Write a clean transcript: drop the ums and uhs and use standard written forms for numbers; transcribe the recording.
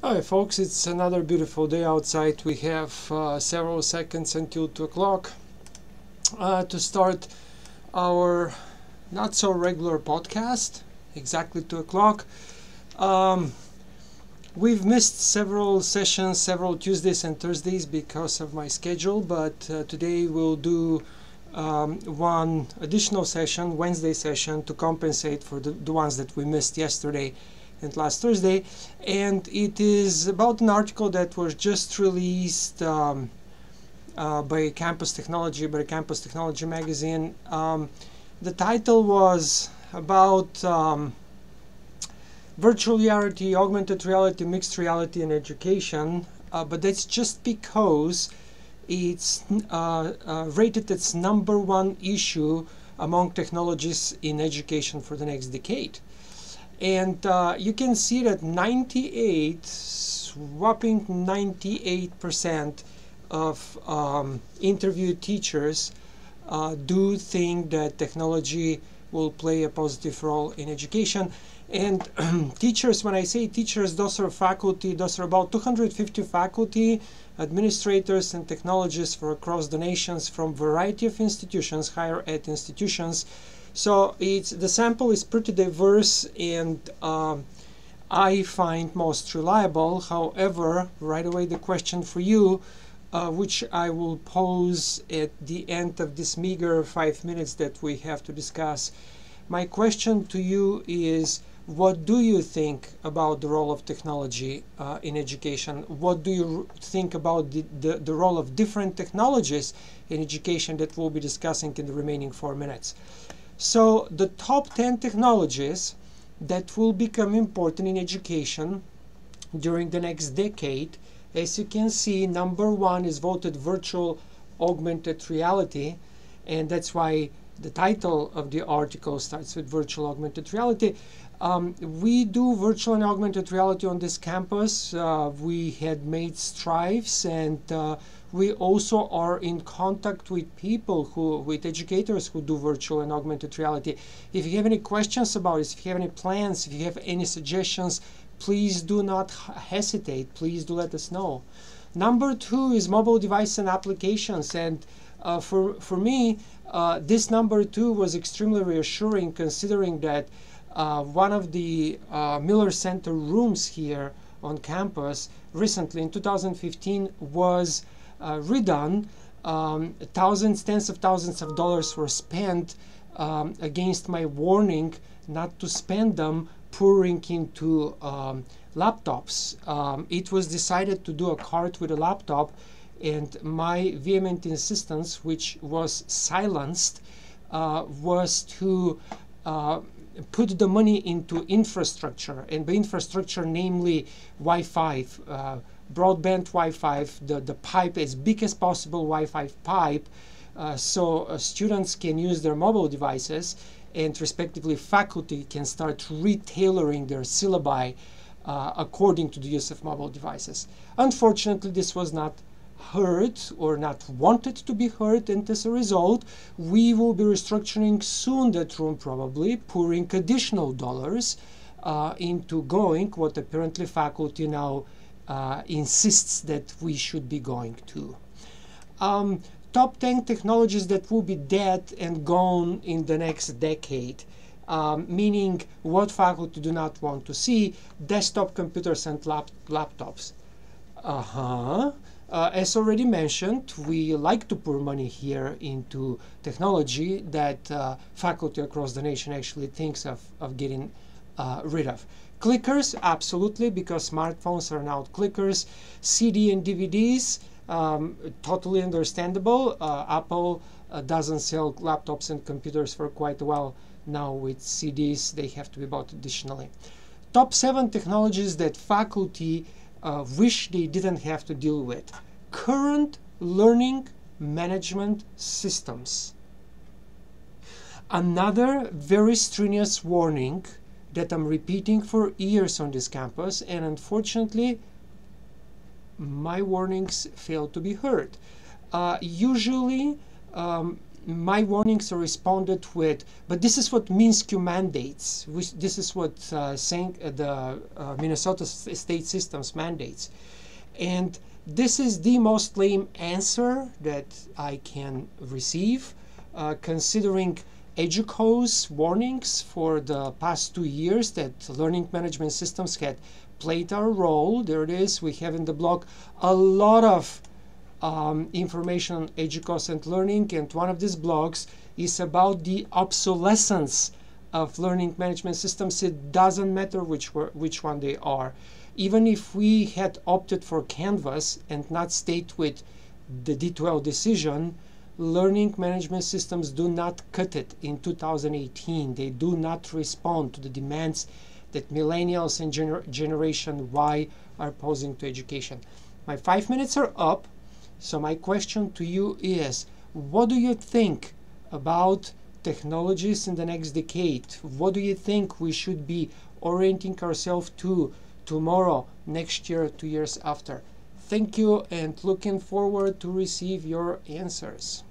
Hi folks, it's another beautiful day outside. We have several seconds until 2 o'clock to start our not so regular podcast, exactly 2 o'clock. We've missed several sessions, several Tuesdays and Thursdays because of my schedule, but today we'll do one additional session, Wednesday session, to compensate for the ones that we missed yesterday and last Thursday, and it is about an article that was just released by Campus Technology magazine. The title was about virtual reality, augmented reality, mixed reality in education, but that's just because it's rated its #1 issue among technologies in education for the next decade. And you can see that whopping 98% of interviewed teachers do think that technology will play a positive role in education. And teachers, when I say teachers, those are faculty, those are about 250 faculty, administrators and technologists from across the nations from a variety of institutions, higher ed institutions. So the sample is pretty diverse, and I find most reliable. However, right away the question for you, which I will pose at the end of this meager 5 minutes that we have to discuss. My question to you is, what do you think about the role of technology in education? What do you think about the role of different technologies in education that we'll be discussing in the remaining 4 minutes? So the top 10 technologies that will become important in education during the next decade, as you can see, #1 is voted virtual augmented reality, and that's why the title of the article starts with virtual augmented reality. We do virtual and augmented reality on this campus. We had made strides, and we also are in contact with with educators who do virtual and augmented reality. If you have any questions about it, if you have any plans, if you have any suggestions, please do not hesitate. Please do let us know. #2 is mobile device and applications, and for me, this #2 was extremely reassuring, considering that one of the Miller Center rooms here on campus recently in 2015 was redone. Tens of thousands of dollars were spent against my warning not to spend them pouring into laptops. It was decided to do a cart with a laptop, and my vehement insistence, which was silenced, was to put the money into infrastructure, and by infrastructure namely Wi-Fi, broadband Wi-Fi, the pipe as big as possible Wi-Fi pipe, so students can use their mobile devices, and respectively faculty can start retailoring their syllabi according to the use of mobile devices. Unfortunately, this was not heard or not wanted to be heard, and as a result we will be restructuring soon that room, probably pouring additional dollars into going what apparently faculty now insists that we should be going to. Top 10 technologies that will be dead and gone in the next decade, meaning what faculty do not want to see: desktop computers and laptops. As already mentioned, we like to pour money here into technology that faculty across the nation actually thinks of getting rid of. Clickers, absolutely, because smartphones are now clickers. CD and DVDs, totally understandable. Apple doesn't sell laptops and computers for quite a while now. With CDs, they have to be bought additionally. Top 7 technologies that faculty wish they didn't have to deal with. Current learning management systems. Another very strenuous warning that I'm repeating for years on this campus, and unfortunately my warnings fail to be heard. Usually my warnings are responded with, but this is what MinSCU mandates. This is what the Minnesota state systems mandates. And this is the most lame answer that I can receive, considering EDUCO's warnings for the past 2 years that learning management systems had played our role. There it is. We have in the blog a lot of information on EDUCOS and learning, and one of these blogs is about the obsolescence of learning management systems. It doesn't matter which one they are. Even if we had opted for Canvas and not stayed with the D12 decision, learning management systems do not cut it in 2018. They do not respond to the demands that millennials and Generation Y are posing to education. My 5 minutes are up, so my question to you is, what do you think about technologies in the next decade? What do you think we should be orienting ourselves to tomorrow, next year, 2 years after? Thank you, and looking forward to receive your answers.